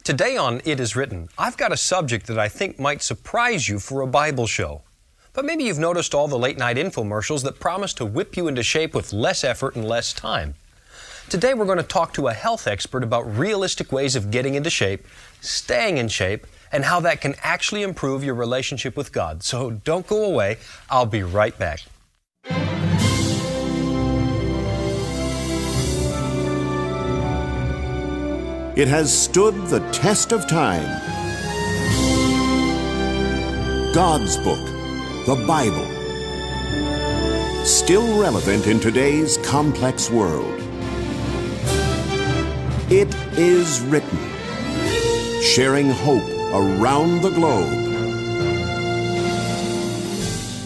Today on It Is Written, I've got a subject that I think might surprise you for a Bible show. But maybe you've noticed all the late-night infomercials that promise to whip you into shape with less effort and less time. Today we're going to talk to a health expert about realistic ways of getting into shape, staying in shape, and how that can actually improve your relationship with God. So don't go away. I'll be right back. It has stood the test of time. God's book, the Bible, still relevant in today's complex world. It is written, sharing hope around the globe.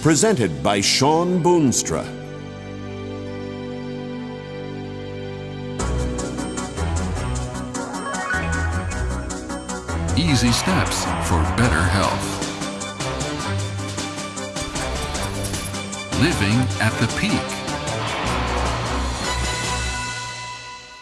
Presented by Sean Boonstra. Easy steps for better health. Living at the peak.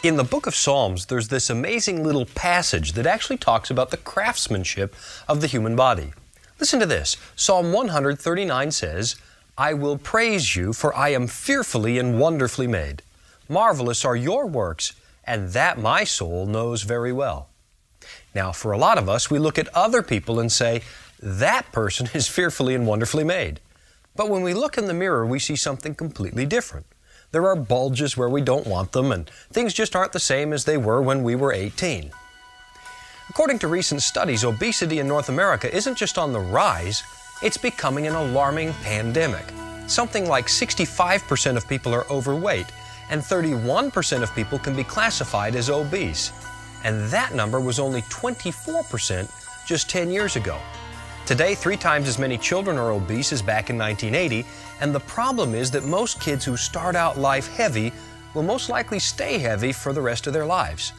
In the book of Psalms, there's this amazing little passage that actually talks about the craftsmanship of the human body. Listen to this. Psalm 139 says, "I will praise you, for I am fearfully and wonderfully made. Marvelous are your works, and that my soul knows very well." Now, for a lot of us, we look at other people and say, that person is fearfully and wonderfully made. But when we look in the mirror, we see something completely different. There are bulges where we don't want them, and things just aren't the same as they were when we were 18. According to recent studies, obesity in North America isn't just on the rise, it's becoming an alarming pandemic. Something like 65% of people are overweight, and 31% of people can be classified as obese. And that number was only 24% just 10 years ago. Today, 3 times as many children are obese as back in 1980, and the problem is that most kids who start out life heavy will most likely stay heavy for the rest of their lives.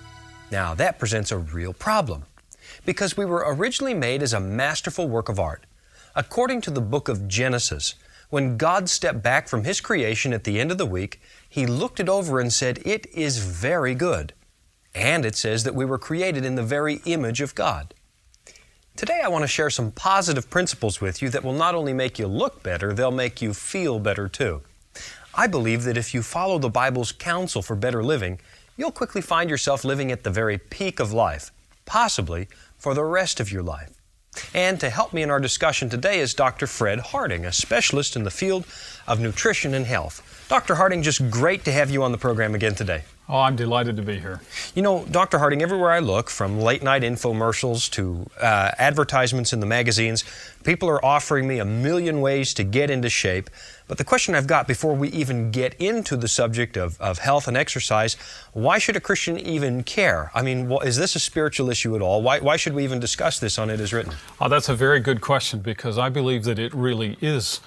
Now, that presents a real problem, because we were originally made as a masterful work of art. According to the book of Genesis, when God stepped back from His creation at the end of the week, He looked it over and said, "It is very good." And it says that we were created in the very image of God. Today I want to share some positive principles with you that will not only make you look better, they'll make you feel better too. I believe that if you follow the Bible's counsel for better living, you'll quickly find yourself living at the very peak of life, possibly for the rest of your life. And to help me in our discussion today is Dr. Fred Harding, a specialist in the field of nutrition and health. Dr. Harding, just great to have you on the program again today. Oh, I'm delighted to be here. You know, Dr. Harding, everywhere I look, from late-night infomercials to advertisements in the magazines, people are offering me a million ways to get into shape. But the question I've got before we even get into the subject of health and exercise, why should a Christian even care? I mean, is this a spiritual issue at all? Why should we even discuss this on It Is Written? Oh, that's a very good question, because I believe that it really is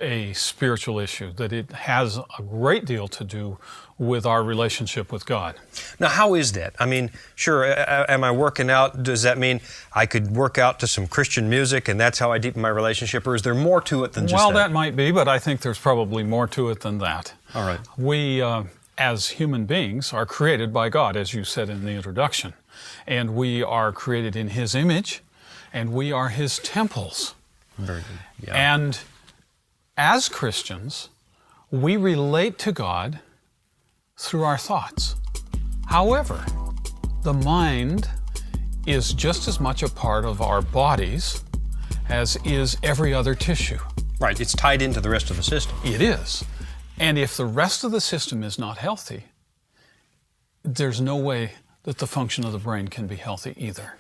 a spiritual issue, that it has a great deal to do with our relationship with God. Now, how is that? I mean, sure, am I working out? Does that mean I could work out to some Christian music and that's how I deepen my relationship, or is there more to it than just that? Well, that might be, but I think there's probably more to it than that. All right. We, as human beings, are created by God, as you said in the introduction, and we are created in His image, and we are His temples. Very good. Yeah. And as Christians, we relate to God through our thoughts. However, the mind is just as much a part of our bodies as is every other tissue. Right, it's tied into the rest of the system. It is. And if the rest of the system is not healthy, there's no way that the function of the brain can be healthy either.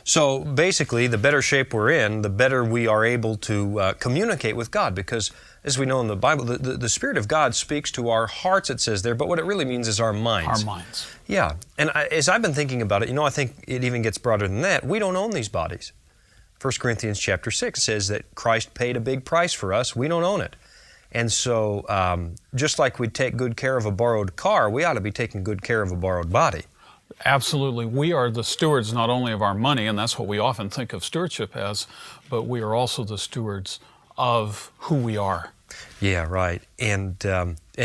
So basically, the better shape we're in, the better we are able to communicate with God, because as we know in the Bible, the Spirit of God speaks to our hearts, it says there, but what it really means is our minds. Our minds. Yeah, and as I've been thinking about it, I think it even gets broader than that. We don't own these bodies. 1 Corinthians chapter 6 says that Christ paid a big price for us. We don't own it. And so just like we take good care of a borrowed car, we ought to be taking good care of a borrowed body. Absolutely. We are the stewards not only of our money, and that's what we often think of stewardship as, but we are also the stewards of who we are. Yeah, right. And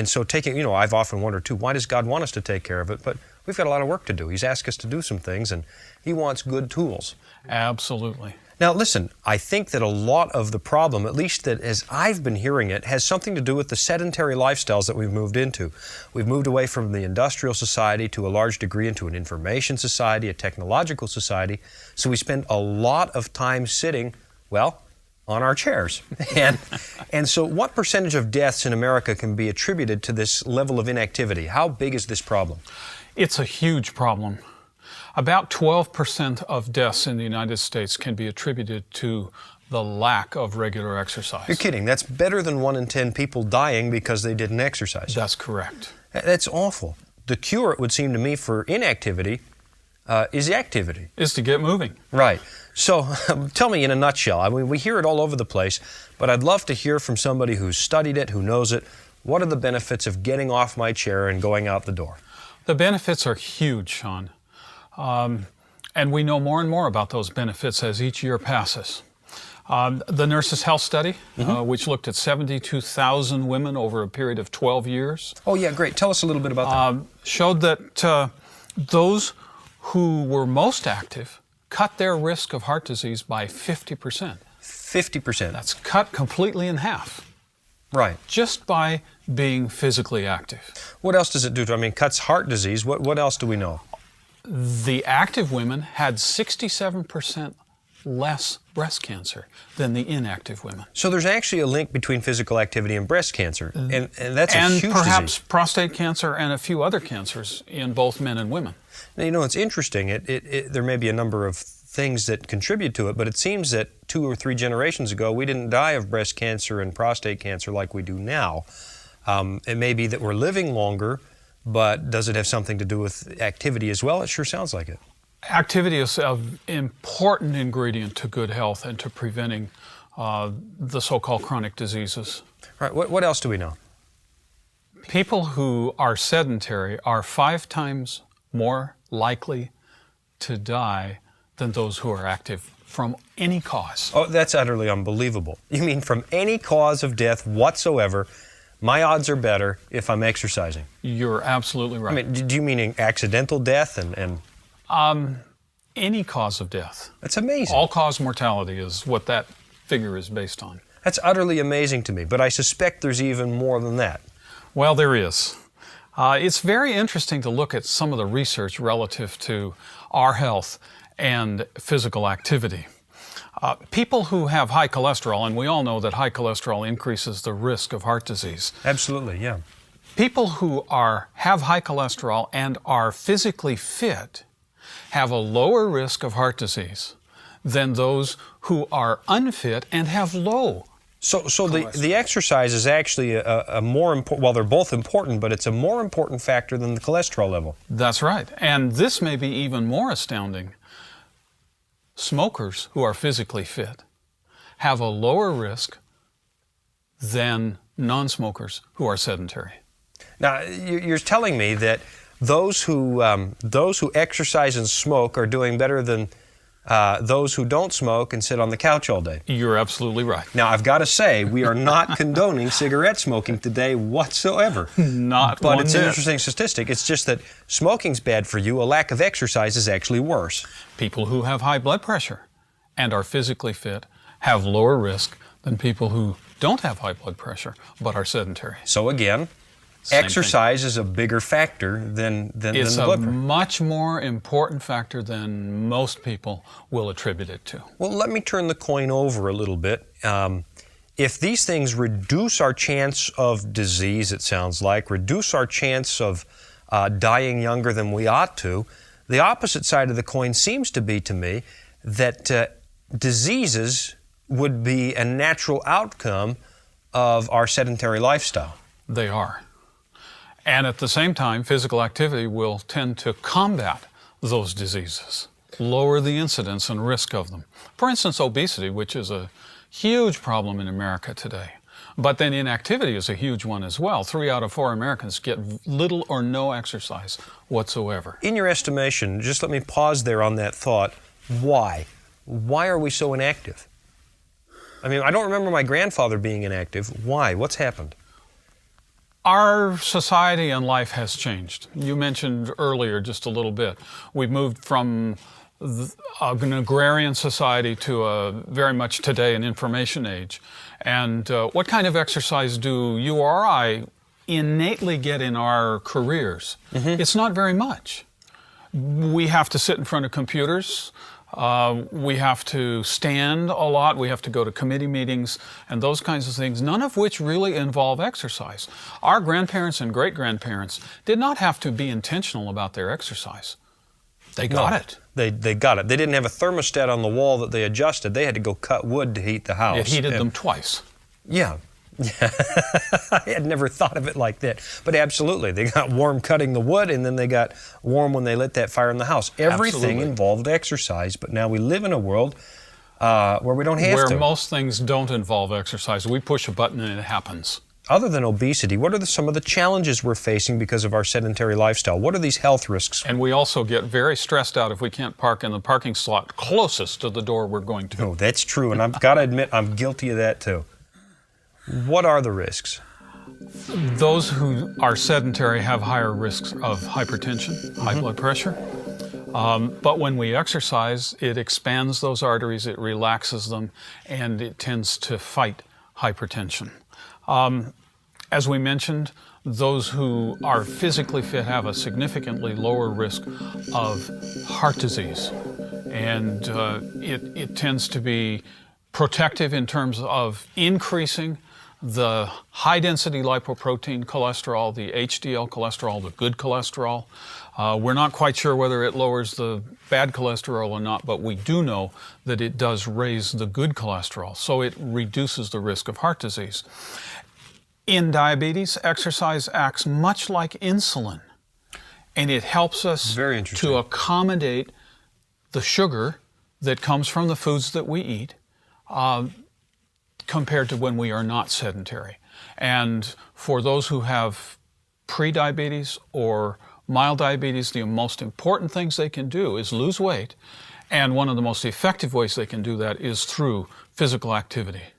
so taking, I've often wondered too, why does God want us to take care of it? But we've got a lot of work to do. He's asked us to do some things, and He wants good tools. Absolutely. Now listen, I think that a lot of the problem, at least that as I've been hearing it, has something to do with the sedentary lifestyles that we've moved into. We've moved away from the industrial society to a large degree into an information society, a technological society, so we spend a lot of time sitting, well, on our chairs. And so what percentage of deaths in America can be attributed to this level of inactivity? How big is this problem? It's a huge problem. About 12% of deaths in the United States can be attributed to the lack of regular exercise. You're kidding. That's better than 1 in 10 people dying because they didn't exercise. That's correct. That's awful. The cure, it would seem to me, for inactivity is activity. Is to get moving. Right. So tell me in a nutshell. I mean, we hear it all over the place, but I'd love to hear from somebody who's studied it, who knows it. What are the benefits of getting off my chair and going out the door? The benefits are huge, Sean. And we know more and more about those benefits as each year passes. The Nurses' Health Study, which looked at 72,000 women over a period of 12 years. Oh, yeah, great. Tell us a little bit about that. Showed that those who were most active cut their risk of heart disease by 50%. 50%? That's cut completely in half. Right. Just by being physically active. What else does it do? I mean, cuts heart disease. What else do we know? The active women had 67% less breast cancer than the inactive women. So there's actually a link between physical activity and breast cancer, and that's a huge disease. And perhaps prostate cancer and a few other cancers in both men and women. Now, you know, it's interesting. There may be a number of things that contribute to it, but it seems that 2 or 3 generations ago, we didn't die of breast cancer and prostate cancer like we do now. It may be that we're living longer, but does it have something to do with activity as well? It sure sounds like it. Activity is an important ingredient to good health and to preventing the so-called chronic diseases. Right. What else do we know? People who are sedentary are 5 times more likely to die than those who are active from any cause. Oh, that's utterly unbelievable. You mean from any cause of death whatsoever, my odds are better if I'm exercising? You're absolutely right. I mean, do you mean accidental death and... Any cause of death. That's amazing. All-cause mortality is what that figure is based on. That's utterly amazing to me, but I suspect there's even more than that. Well, there is. It's very interesting to look at some of the research relative to our health and physical activity. People who have high cholesterol, and we all know that high cholesterol increases the risk of heart disease. Absolutely, yeah. People who have high cholesterol and are physically fit have a lower risk of heart disease than those who are unfit and have low. So the exercise is actually a more important, well, they're both important, but it's a more important factor than the cholesterol level. That's right. And this may be even more astounding. Smokers who are physically fit have a lower risk than non-smokers who are sedentary. Now, you're telling me that those who exercise and smoke are doing better than those who don't smoke and sit on the couch all day. You're absolutely right. Now, I've got to say, we are not condoning cigarette smoking today whatsoever. Not But one it's an bit. interesting statistic. It's just that smoking's bad for you. A lack of exercise is actually worse. People who have high blood pressure and are physically fit have lower risk than people who don't have high blood pressure but are sedentary. So again, exercise is a bigger factor than the blood pressure. It's a much more important factor than most people will attribute it to. Well, let me turn the coin over a little bit. If these things reduce our chance of disease, it sounds like, reduce our chance of dying younger than we ought to, the opposite side of the coin seems to be, to me, that diseases would be a natural outcome of our sedentary lifestyle. They are. And at the same time, physical activity will tend to combat those diseases, lower the incidence and risk of them. For instance, obesity, which is a huge problem in America today. But then inactivity is a huge one as well. 3 out of 4 Americans get little or no exercise whatsoever. In your estimation, just let me pause there on that thought. Why? Why are we so inactive? I mean, I don't remember my grandfather being inactive. Why? What's happened? Our society and life has changed. You mentioned earlier just a little bit. We've moved from an agrarian society to a very much today an information age. And what kind of exercise do you or I innately get in our careers? It's not very much. We have to sit in front of computers. We have to stand a lot. We have to go to committee meetings and those kinds of things, none of which really involve exercise. Our grandparents and great-grandparents did not have to be intentional about their exercise. They got it. They got it. They didn't have a thermostat on the wall that they adjusted. They had to go cut wood to heat the house. It heated them twice. Yeah. I had never thought of it like that. But absolutely, they got warm cutting the wood, and then they got warm when they lit that fire in the house. Everything involved exercise, but now we live in a world where we don't have to. Where most things don't involve exercise. We push a button and it happens. Other than obesity, what are some of the challenges we're facing because of our sedentary lifestyle? What are these health risks? And we also get very stressed out if we can't park in the parking slot closest to the door we're going to. Oh, that's true, and I've got to admit I'm guilty of that too. What are the risks? Those who are sedentary have higher risks of hypertension, high blood pressure. But when we exercise, it expands those arteries, it relaxes them, and it tends to fight hypertension. As we mentioned, those who are physically fit have a significantly lower risk of heart disease. And it tends to be protective in terms of increasing the high-density lipoprotein cholesterol, the HDL cholesterol, the good cholesterol. We're not quite sure whether it lowers the bad cholesterol or not, but we do know that it does raise the good cholesterol, so it reduces the risk of heart disease. In diabetes, exercise acts much like insulin, and it helps us to accommodate the sugar that comes from the foods that we eat, compared to when we are not sedentary. And for those who have pre-diabetes or mild diabetes, the most important things they can do is lose weight, and one of the most effective ways they can do that is through physical activity.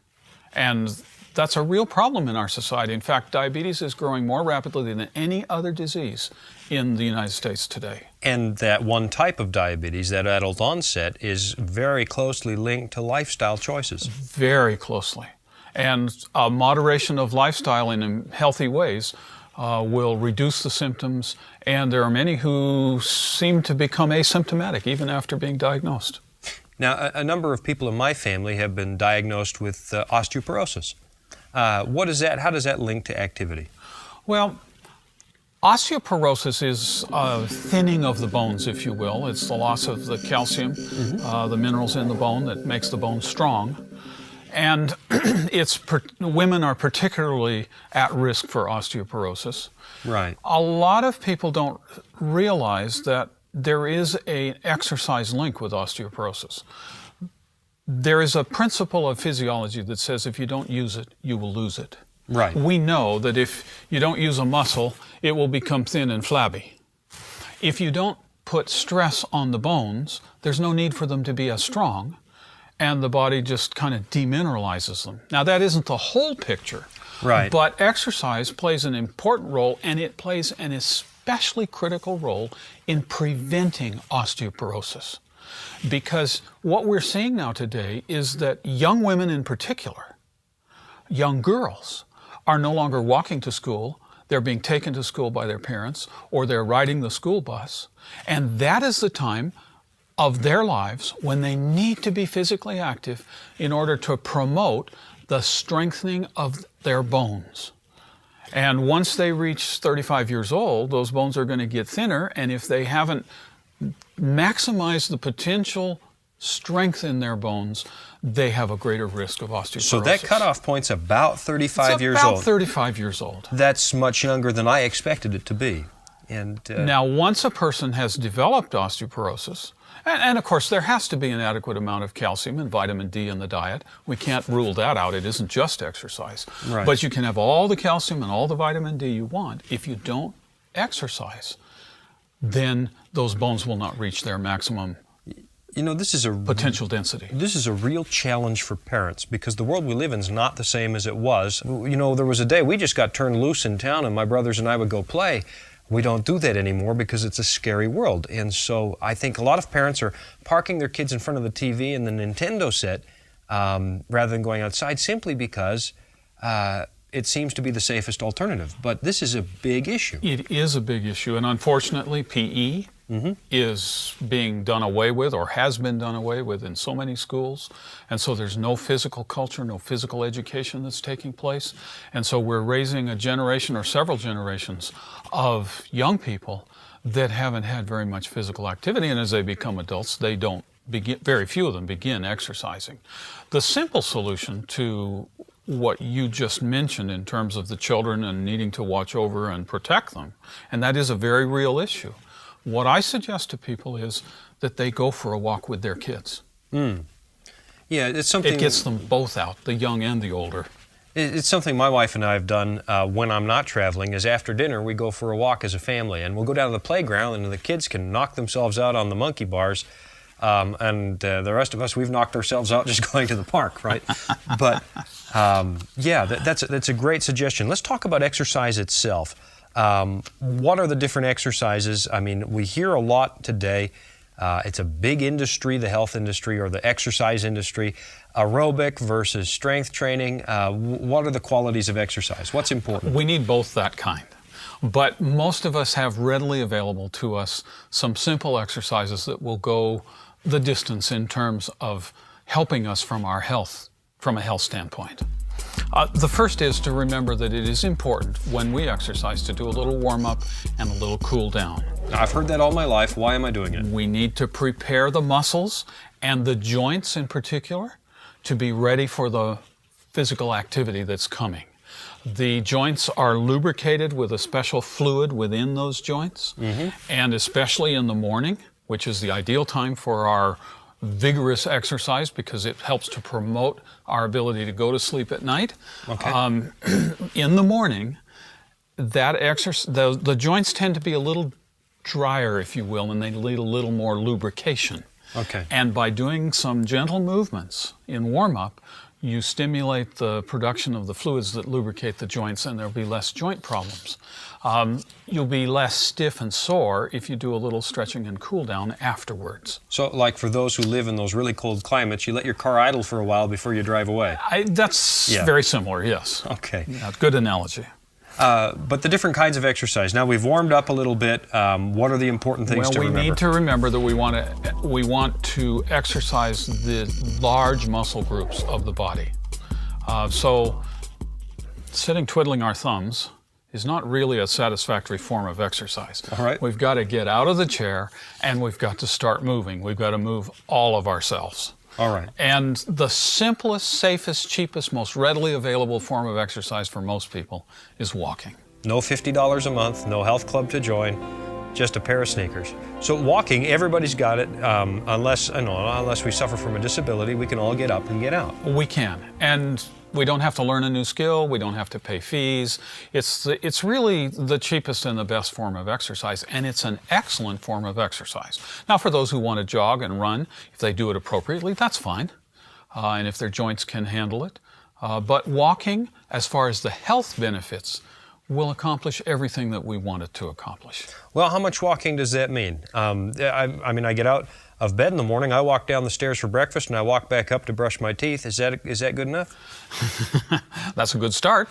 And that's a real problem in our society. In fact, diabetes is growing more rapidly than any other disease in the United States today. And that one type of diabetes, that adult onset, is very closely linked to lifestyle choices. Very closely. And moderation of lifestyle in healthy ways will reduce the symptoms, and there are many who seem to become asymptomatic even after being diagnosed. Now, a number of people in my family have been diagnosed with osteoporosis. What is that? How does that link to activity? Well, osteoporosis is a thinning of the bones, if you will. It's the loss of the calcium, the minerals in the bone that makes the bone strong. And women are particularly at risk for osteoporosis. Right. A lot of people don't realize that there is an exercise link with osteoporosis. There is a principle of physiology that says if you don't use it, you will lose it. Right. We know that if you don't use a muscle, it will become thin and flabby. If you don't put stress on the bones, there's no need for them to be as strong, and the body just kind of demineralizes them. Now, that isn't the whole picture, right? But exercise plays an important role, and it plays an especially critical role in preventing osteoporosis. Because what we're seeing now today is that young women in particular, young girls, are no longer walking to school. They're being taken to school by their parents, or they're riding the school bus. And that is the time of their lives when they need to be physically active in order to promote the strengthening of their bones. And once they reach 35 years old, those bones are going to get thinner, and if they haven't maximized the potential strength in their bones, they have a greater risk of osteoporosis. So that cutoff point's about 35 years old. About 35 years old. That's much younger than I expected it to be. And now, once a person has developed osteoporosis, and of course there has to be an adequate amount of calcium and vitamin D in the diet. We can't rule that out. It isn't just exercise. Right. But you can have all the calcium and all the vitamin D you want. If you don't exercise, then those bones will not reach their maximum You know, this is a potential density. This is a real challenge for parents because the world we live in is not the same as it was. You know, there was a day we just got turned loose in town and my brothers and I would go play. We don't do that anymore because it's a scary world. And so I think a lot of parents are parking their kids in front of the TV and the Nintendo set rather than going outside simply because it seems to be the safest alternative. But this is a big issue. It is a big issue, and unfortunately, PE is being done away with or has been done away with in so many schools. And so there's no physical culture, no physical education that's taking place. And so we're raising a generation or several generations of young people that haven't had very much physical activity. And as they become adults, they don't begin, very few of them begin exercising. The simple solution to what you just mentioned in terms of the children and needing to watch over and protect them, and that is a very real issue. What I suggest to people is that they go for a walk with their kids. Yeah, it's something... It gets them both out, the young and the older. It's something my wife and I have done when I'm not traveling, is after dinner we go for a walk as a family, and we'll go down to the playground and the kids can knock themselves out on the monkey bars, and the rest of us, we've knocked ourselves out just going to the park, right? But yeah, that's a great suggestion. Let's talk about exercise itself. What are the different exercises? I mean, we hear a lot today. It's a big industry, the health industry or the exercise industry. Aerobic versus strength training. What are the qualities of exercise? What's important? We need both that kind. But most of us have readily available to us some simple exercises that will go the distance in terms of helping us from our health, from a health standpoint. The first is to remember that it is important when we exercise to do a little warm-up and a little cool down. I've heard that all my life. Why am I doing it? We need to prepare the muscles and the joints in particular to be ready for the physical activity that's coming. The joints are lubricated with a special fluid within those joints, and especially in the morning, which is the ideal time for our vigorous exercise because it helps to promote our ability to go to sleep at night. In the morning, that the joints tend to be a little drier, if you will, and they need a little more lubrication. And by doing some gentle movements in warm-up, you stimulate the production of the fluids that lubricate the joints, and there'll be less joint problems. You'll be less stiff and sore if you do a little stretching and cool down afterwards. So like for those who live in those really cold climates, you let your car idle for a while before you drive away. That's very similar, yes. Yeah, good analogy. But the different kinds of exercise. Now we've warmed up a little bit. What are the important things to remember? We need to remember that we want to exercise the large muscle groups of the body. So sitting twiddling our thumbs is not really a satisfactory form of exercise. We've got to get out of the chair and we've got to start moving. We've got to move all of ourselves. And the simplest, safest, cheapest, most readily available form of exercise for most people is walking. No $50 a month, no health club to join, just a pair of sneakers. So walking, everybody's got it, unless we suffer from a disability, we can all get up and get out. We can, and we don't have to learn a new skill, we don't have to pay fees. It's really the cheapest and the best form of exercise, and it's an excellent form of exercise. Now for those who want to jog and run, if they do it appropriately, that's fine, and if their joints can handle it. But walking, as far as the health benefits, will accomplish everything that we want it to accomplish. Well, how much walking does that mean? I mean, I get out of bed in the morning, I walk down the stairs for breakfast, and I walk back up to brush my teeth. Is that good enough? That's a good start.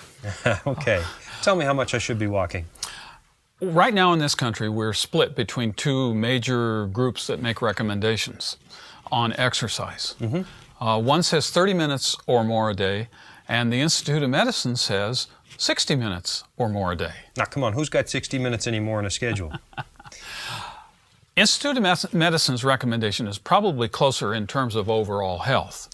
Okay. Tell me how much I should be walking. Right now in this country, we're split between two major groups that make recommendations on exercise. One says 30 minutes or more a day, and the Institute of Medicine says 60 minutes or more a day. Now, come on, who's got 60 minutes anymore in a schedule? Institute of Medicine's recommendation is probably closer in terms of overall health.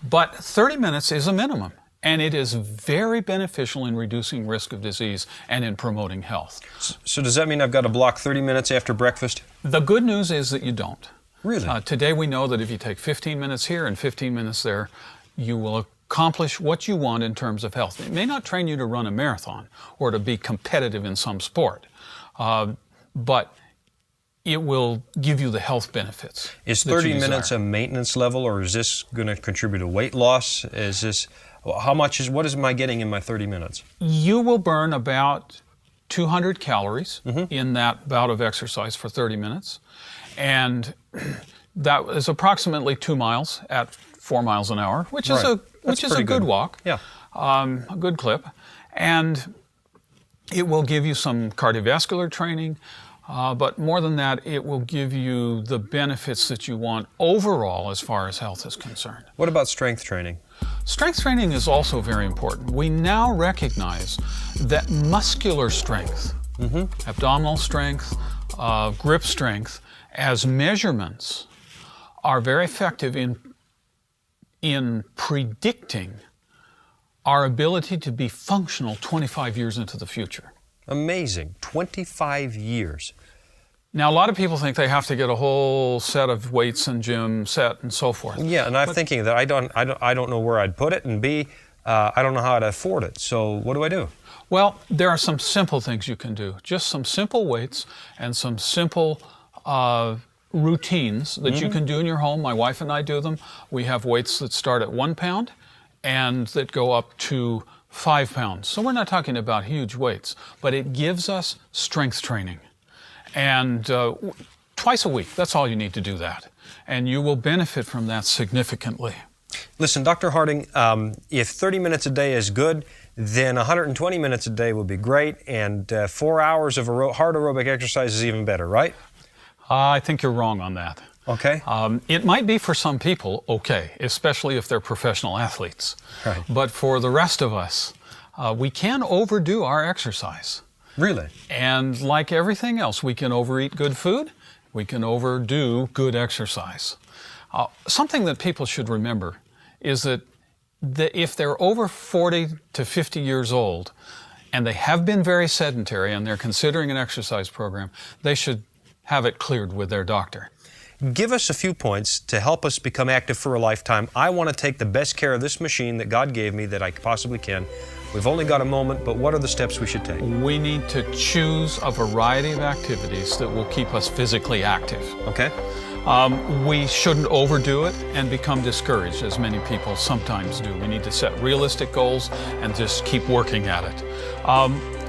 But 30 minutes is a minimum, and it is very beneficial in reducing risk of disease and in promoting health. So does that mean I've got to block 30 minutes after breakfast? The good news is that you don't. Really? Today we know that if you take 15 minutes here and 15 minutes there, you will accomplish what you want in terms of health. It may not train you to run a marathon or to be competitive in some sport, but it will give you the health benefits. Is that you 30 desire. minutes a maintenance level, or is this going to contribute to weight loss? What am I getting in my 30 minutes? You will burn about 200 calories Mm-hmm. in that bout of exercise for 30 minutes. And that is approximately 2 miles at 4 miles an hour, which is Right. a pretty good walk. Yeah. A good clip. And it will give you some cardiovascular training, but more than that, it will give you the benefits that you want overall as far as health is concerned. What about strength training? Strength training is also very important. We now recognize that muscular strength, abdominal strength, grip strength, as measurements are very effective in predicting our ability to be functional 25 years into the future. Amazing. 25 years. Now, a lot of people think they have to get a whole set of weights and gym set and so forth. Yeah, and I'm thinking that I don't know where I'd put it, and B, I don't know how I'd afford it. So what do I do? Well, there are some simple things you can do. Just some simple weights and some simple routines that you can do in your home. My wife and I do them. We have weights that start at 1 pound and that go up to 5 pounds. So we're not talking about huge weights, but it gives us strength training. And twice a week, that's all you need to do that. And you will benefit from that significantly. Listen, Dr. Harding, if 30 minutes a day is good, then 120 minutes a day would be great, and 4 hours of hard aerobic exercise is even better, right? I think you're wrong on that. Okay. It might be for some people okay, especially if they're professional athletes. Right. But for the rest of us, we can overdo our exercise. Really? And like everything else, we can overeat good food, we can overdo good exercise. Something that people should remember is that if they're over 40 to 50 years old and they have been very sedentary and they're considering an exercise program, they should have it cleared with their doctor. Give us a few points to help us become active for a lifetime. I want to take the best care of this machine that God gave me that I possibly can. We've only got a moment, but what are the steps we should take? We need to choose a variety of activities that will keep us physically active. Okay. We shouldn't overdo it and become discouraged, as many people sometimes do. We need to set realistic goals and just keep working at it.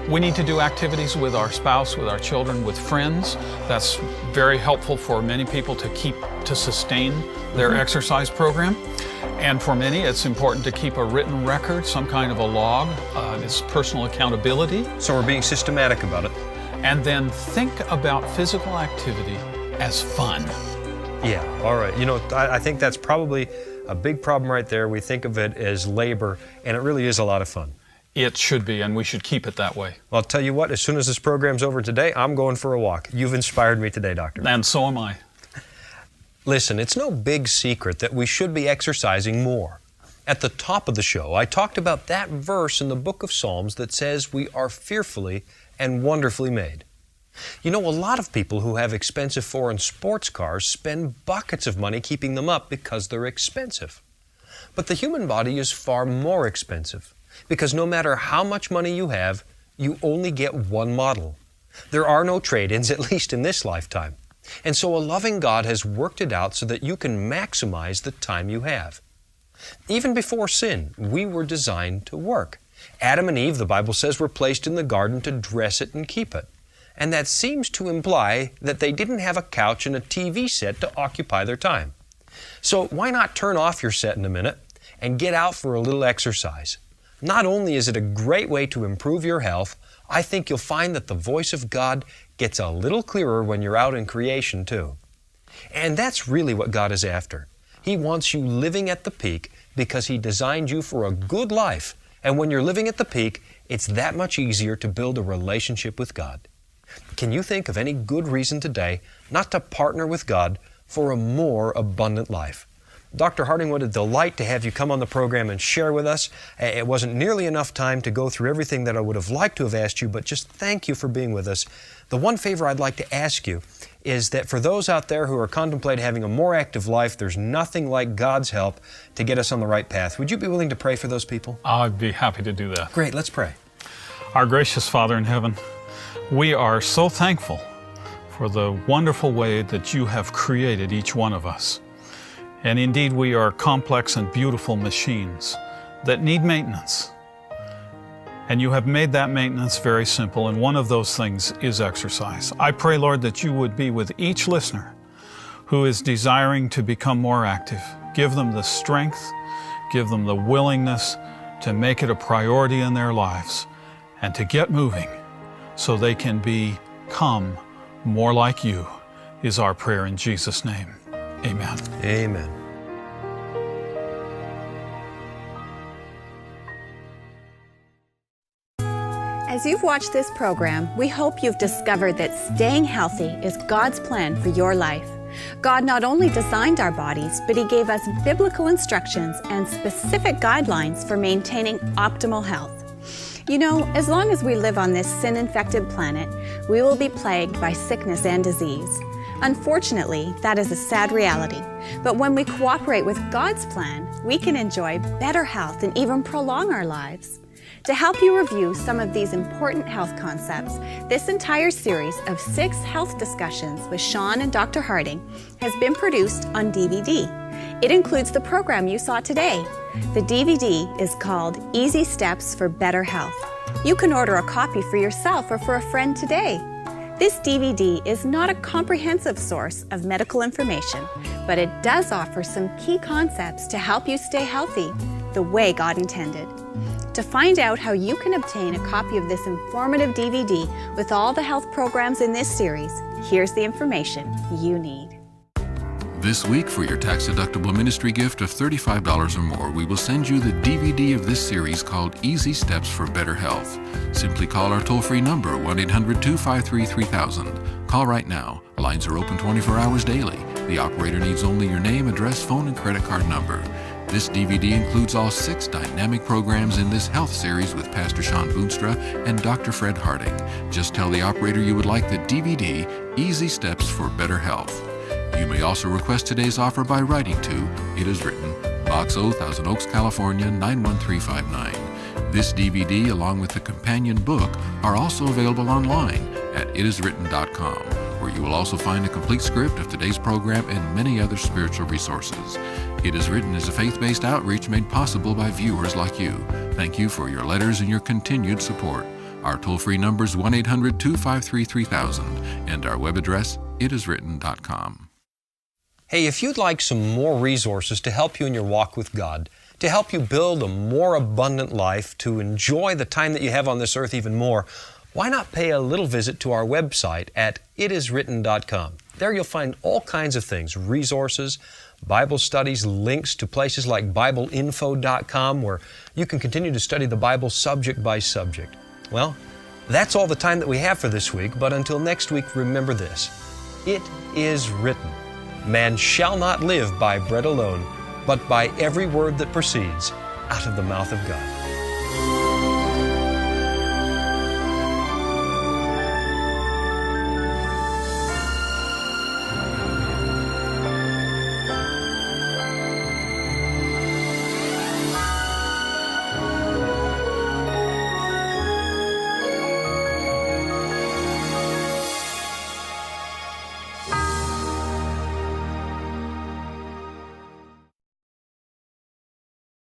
We need to do activities with our spouse, with our children, with friends. That's very helpful for many people to sustain their exercise program. And for many, it's important to keep a written record, some kind of a log. It's personal accountability. So we're being systematic about it. And then think about physical activity as fun. Yeah, all right. You know, I think that's probably a big problem right there. We think of it as labor, and it really is a lot of fun. It should be, and we should keep it that way. Well, I'll tell you what, as soon as this program's over today, I'm going for a walk. You've inspired me today, Doctor. And so am I. Listen, it's no big secret that we should be exercising more. At the top of the show, I talked about that verse in the book of Psalms that says we are fearfully and wonderfully made. You know, a lot of people who have expensive foreign sports cars spend buckets of money keeping them up because they're expensive. But the human body is far more expensive because no matter how much money you have, you only get one model. There are no trade-ins, at least in this lifetime. And so a loving God has worked it out so that you can maximize the time you have. Even before sin, we were designed to work. Adam and Eve, the Bible says, were placed in the garden to dress it and keep it. And that seems to imply that they didn't have a couch and a TV set to occupy their time. So why not turn off your set in a minute and get out for a little exercise? Not only is it a great way to improve your health, I think you'll find that the voice of God gets a little clearer when you're out in creation too. And that's really what God is after. He wants you living at the peak because He designed you for a good life. And when you're living at the peak, it's that much easier to build a relationship with God. Can you think of any good reason today not to partner with God for a more abundant life? Dr. Harding, what a delight to have you come on the program and share with us. It wasn't nearly enough time to go through everything that I would have liked to have asked you, but just thank you for being with us. The one favor I'd like to ask you is that for those out there who are contemplating having a more active life, there's nothing like God's help to get us on the right path. Would you be willing to pray for those people? I'd be happy to do that. Great, let's pray. Our gracious Father in heaven, we are so thankful for the wonderful way that you have created each one of us. And indeed, we are complex and beautiful machines that need maintenance. And you have made that maintenance very simple, and one of those things is exercise. I pray, Lord, that you would be with each listener who is desiring to become more active. Give them the strength, give them the willingness to make it a priority in their lives and to get moving so they can become more like you, is our prayer in Jesus' name. Amen. Amen. As you've watched this program, we hope you've discovered that staying healthy is God's plan for your life. God not only designed our bodies, but He gave us biblical instructions and specific guidelines for maintaining optimal health. You know, as long as we live on this sin-infected planet, we will be plagued by sickness and disease. Unfortunately, that is a sad reality. But when we cooperate with God's plan, we can enjoy better health and even prolong our lives. To help you review some of these important health concepts, this entire series of 6 health discussions with Sean and Dr. Harding has been produced on DVD. It includes the program you saw today. The DVD is called Easy Steps for Better Health. You can order a copy for yourself or for a friend today. This DVD is not a comprehensive source of medical information, but it does offer some key concepts to help you stay healthy the way God intended. To find out how you can obtain a copy of this informative DVD with all the health programs in this series, here's the information you need. This week, for your tax-deductible ministry gift of $35 or more, we will send you the DVD of this series called Easy Steps for Better Health. Simply call our toll-free number, 1-800-253-3000. Call right now. Lines are open 24 hours daily. The operator needs only your name, address, phone, and credit card number. This DVD includes all 6 dynamic programs in this health series with Pastor Sean Boonstra and Dr. Fred Harding. Just tell the operator you would like the DVD, Easy Steps for Better Health. You may also request today's offer by writing to It Is Written, Box O, Thousand Oaks, California, 91359. This DVD, along with the companion book, are also available online at itiswritten.com, where you will also find a complete script of today's program and many other spiritual resources. It Is Written is a faith-based outreach made possible by viewers like you. Thank you for your letters and your continued support. Our toll-free number is 1-800-253-3000, and our web address, itiswritten.com. Hey, if you'd like some more resources to help you in your walk with God, to help you build a more abundant life, to enjoy the time that you have on this earth even more, why not pay a little visit to our website at itiswritten.com. There you'll find all kinds of things, resources, Bible studies, links to places like BibleInfo.com where you can continue to study the Bible subject by subject. Well, that's all the time that we have for this week, but until next week, remember this. It is written, man shall not live by bread alone, but by every word that proceeds out of the mouth of God.